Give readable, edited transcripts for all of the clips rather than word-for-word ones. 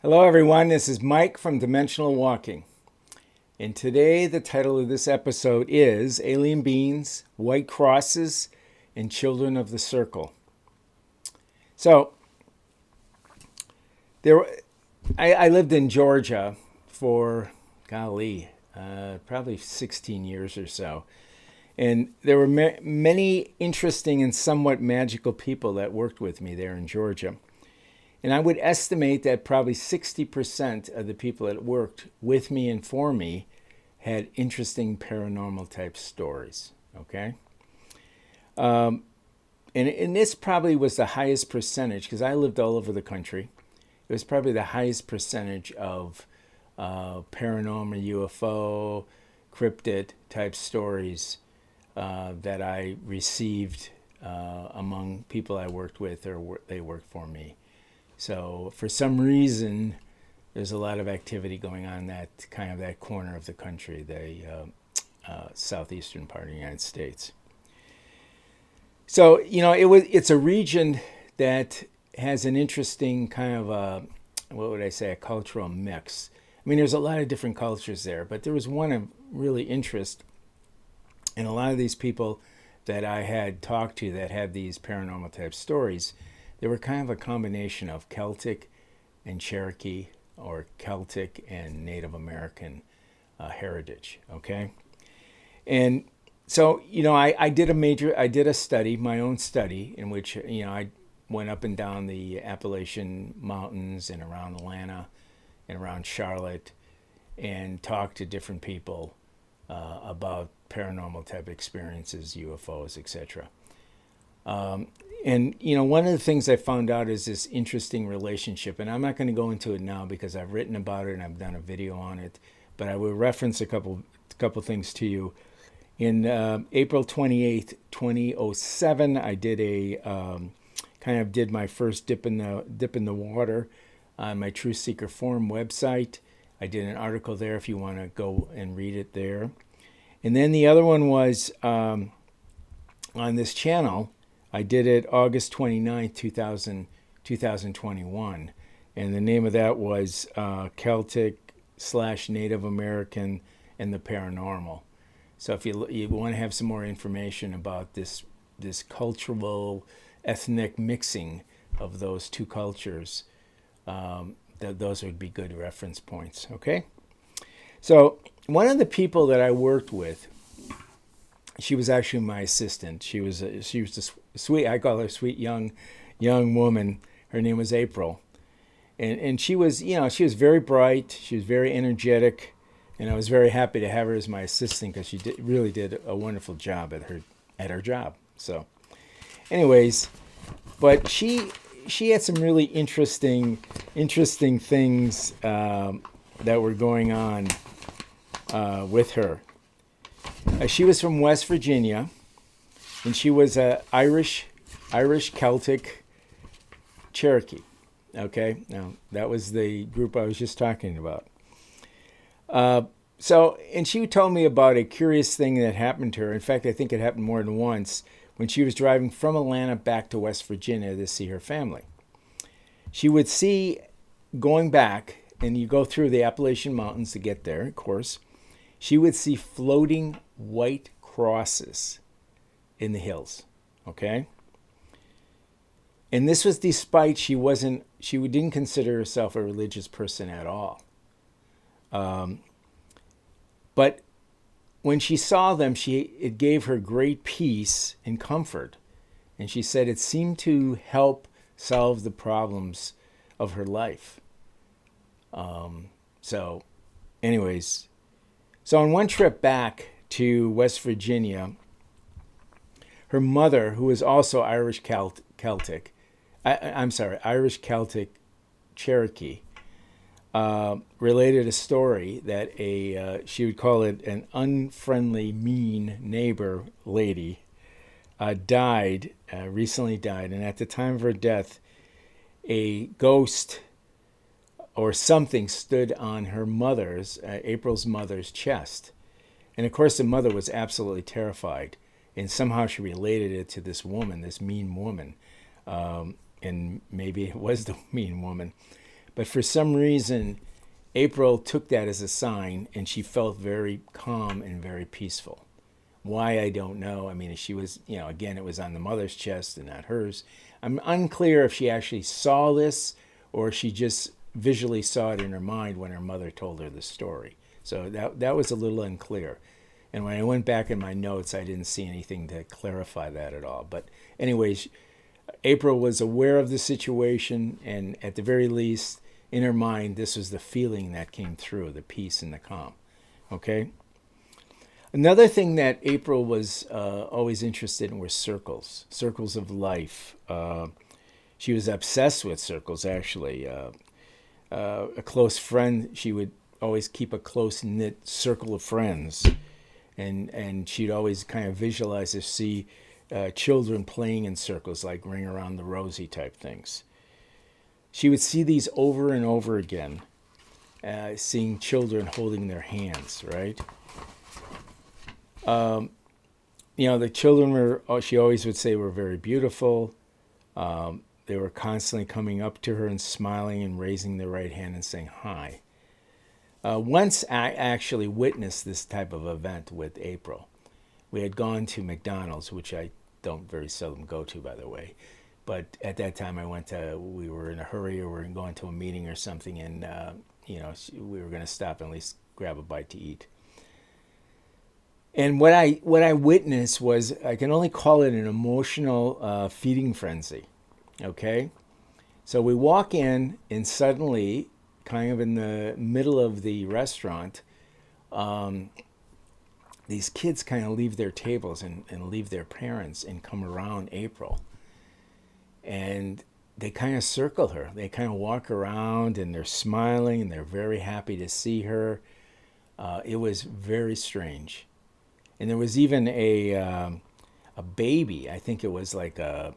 Hello, everyone. This is Mike from Dimensional Walking. And today, the title of this episode is Alien Beings, White Crosses, and Children of the Circle. So, there, I lived in Georgia for, probably 16 years or so. And there were many interesting and somewhat magical people that worked with me there in Georgia. And I would estimate that probably 60% of the people that worked with me and for me had interesting paranormal type stories. Okay? And this probably was the highest percentage because I lived all over the country. It was probably the highest percentage of paranormal UFO, cryptid type stories that I received among people I worked with or they worked for me. So for some reason, there's a lot of activity going on that corner of the country, the southeastern part of the United States. So it's a region that has an interesting kind of a cultural mix. I mean, there's a lot of different cultures there, but there was one of really interest, and a lot of these people that I had talked to that had these paranormal type stories, they were kind of a combination of Celtic and Cherokee or Celtic and Native American heritage. Okay, and so I did a study, my own study, in which I went up and down the Appalachian Mountains and around Atlanta and around Charlotte and talked to different people about paranormal type experiences, UFOs, etc. And one of the things I found out is this interesting relationship, and I'm not going to go into it now because I've written about it and I've done a video on it, but I will reference a couple things to you. In April 28th, 2007, I did did my first dip in the water on my Truth Seeker Forum website. I did an article there if you want to go and read it there. And then the other one was on this channel. I did it August 29th, 2021. And the name of that was Celtic/Native American and the Paranormal. So if you want to have some more information about this cultural, ethnic mixing of those two cultures, those would be good reference points. Okay? So one of the people that I worked with, she was actually my assistant. She was a sweet, I call her sweet young woman. Her name was April, and she was very bright. She was very energetic, and I was very happy to have her as my assistant because she really did a wonderful job at her job. So, anyways, but she had some really interesting things that were going on with her. She was from West Virginia, and she was a Irish Celtic Cherokee. Okay, now that was the group I was just talking about. And she told me about a curious thing that happened to her. In fact, I think it happened more than once when she was driving from Atlanta back to West Virginia to see her family. She would see, going back, and you go through the Appalachian Mountains to get there, of course, she would see floating white crosses in the hills. Okay? And this was despite she didn't consider herself a religious person at all. But when she saw them, it gave her great peace and comfort. And she said it seemed to help solve the problems of her life. So on one trip back to West Virginia, her mother, who was also Irish Celtic, Irish Celtic Cherokee, related a story that she would call it an unfriendly, mean neighbor lady recently died, and at the time of her death, a ghost or something stood on her April's mother's chest. And of course, the mother was absolutely terrified. And somehow she related it to this woman, this mean woman. And maybe it was the mean woman. But for some reason, April took that as a sign, and she felt very calm and very peaceful. Why, I don't know. I mean, she was, again, it was on the mother's chest and not hers. I'm unclear if she actually saw this or she just visually saw it in her mind when her mother told her the story. So that was a little unclear. And when I went back in my notes, I didn't see anything to clarify that at all. But anyways, April was aware of the situation, and at the very least, in her mind, this was the feeling that came through, the peace and the calm. Okay? Another thing that April was always interested in were circles of life. She was obsessed with circles, actually. A close friend, she would always keep a close-knit circle of friends. And she'd always kind of visualize or see children playing in circles, like Ring Around the Rosie type things. She would see these over and over again, seeing children holding their hands, right? The children were, she always would say, were very beautiful. They were constantly coming up to her and smiling and raising their right hand and saying hi. Once I actually witnessed this type of event with April. We had gone to McDonald's, which I don't very seldom go to, by the way. But at that time, we were in a hurry, or we were going to a meeting or something, and we were going to stop and at least grab a bite to eat. And what I witnessed was, I can only call it an emotional feeding frenzy. Okay, so we walk in, and suddenly, kind of in the middle of the restaurant, these kids kind of leave their tables and leave their parents and come around April. And they kind of circle her. They kind of walk around, and they're smiling, and they're very happy to see her. It was very strange. And there was even a baby. I think it was like I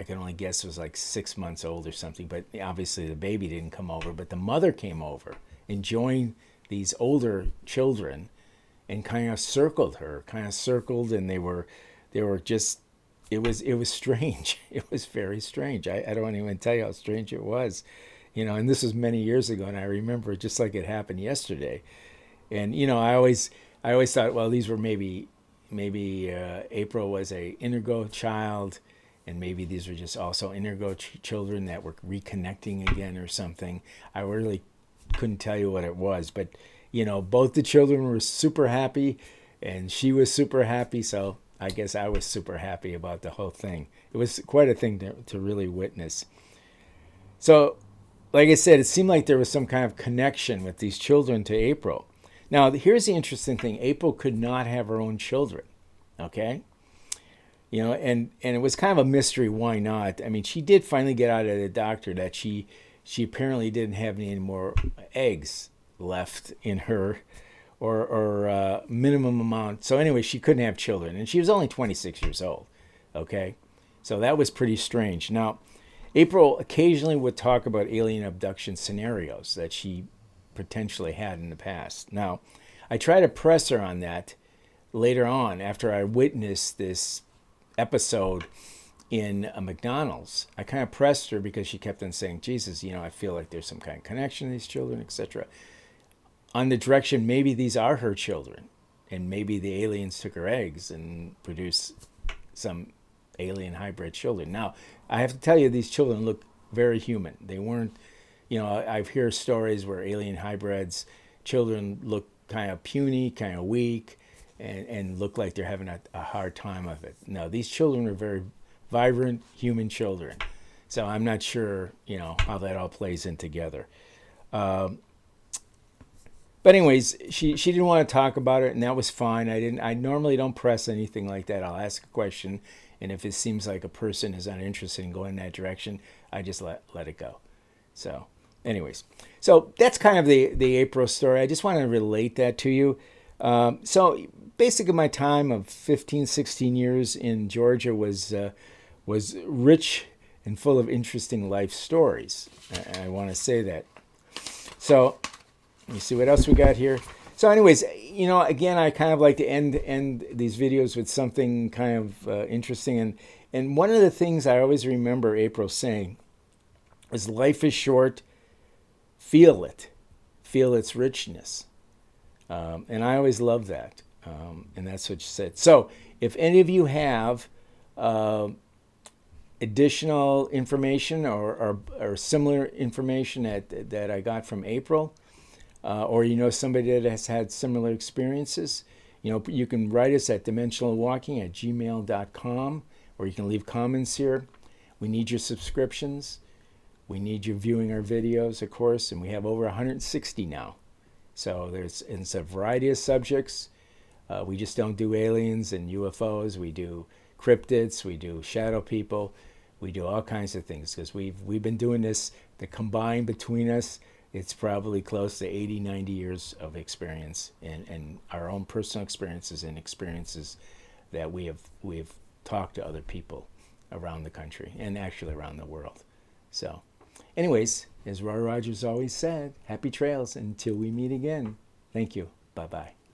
can only guess it was like 6 months old or something, but obviously the baby didn't come over, but the mother came over and joined these older children and kind of circled her, and they were just, it was strange. It was very strange. I don't even tell you how strange it was, and this was many years ago, and I remember it just like it happened yesterday. And, I always thought, well, these were maybe April was a indigo child, and maybe these were just also indigo children that were reconnecting again or something. I really couldn't tell you what it was, but both the children were super happy, and she was super happy, so I guess I was super happy about the whole thing. It was quite a thing to really witness. So, like I said, it seemed like there was some kind of connection with these children to April. Now, here's the interesting thing. April could not have her own children, okay? And it was kind of a mystery why not. I mean, she did finally get out of the doctor that she apparently didn't have any more eggs left in her, or minimum amount. So anyway, she couldn't have children, and she was only 26 years old, okay? So that was pretty strange. Now, April occasionally would talk about alien abduction scenarios that she potentially had in the past. Now, I tried to press her on that later on after I witnessed this episode in a McDonald's. I kind of pressed her because she kept on saying, Jesus, I feel like there's some kind of connection to these children, etc. On the direction, maybe these are her children, and maybe the aliens took her eggs and produced some alien hybrid children. Now, I have to tell you, these children look very human. They weren't, I've heard stories where alien hybrids, children look kind of puny, kind of weak, and look like they're having a hard time of it. No, these children are very vibrant human children. So I'm not sure, how that all plays in together. But anyways, she didn't want to talk about it, and that was fine. I normally don't press anything like that. I'll ask a question, and if it seems like a person is uninterested in going in that direction, I just let it go. So anyways, so that's kind of the April story. I just want to relate that to you. So basically my time of 15, 16 years in Georgia was rich and full of interesting life stories. I want to say that. So let me see what else we got here. So anyways, again, I kind of like to end these videos with something kind of interesting. And one of the things I always remember April saying is, life is short, feel it, feel its richness. And I always love that. And that's what you said. So if any of you have additional information or similar information that I got from April, or you know somebody that has had similar experiences, you know, you can write us at dimensionalwalking@gmail.com, or you can leave comments here. We need your subscriptions. We need you viewing our videos, of course, and we have over 160 now. So it's a variety of subjects. We just don't do aliens and UFOs. We do cryptids. We do shadow people. We do all kinds of things because we've been doing this. The combined between us, it's probably close to 80, 90 years of experience and our own personal experiences and experiences that we've talked to other people around the country and actually around the world. So anyways, as Roy Rogers always said, happy trails until we meet again. Thank you. Bye-bye.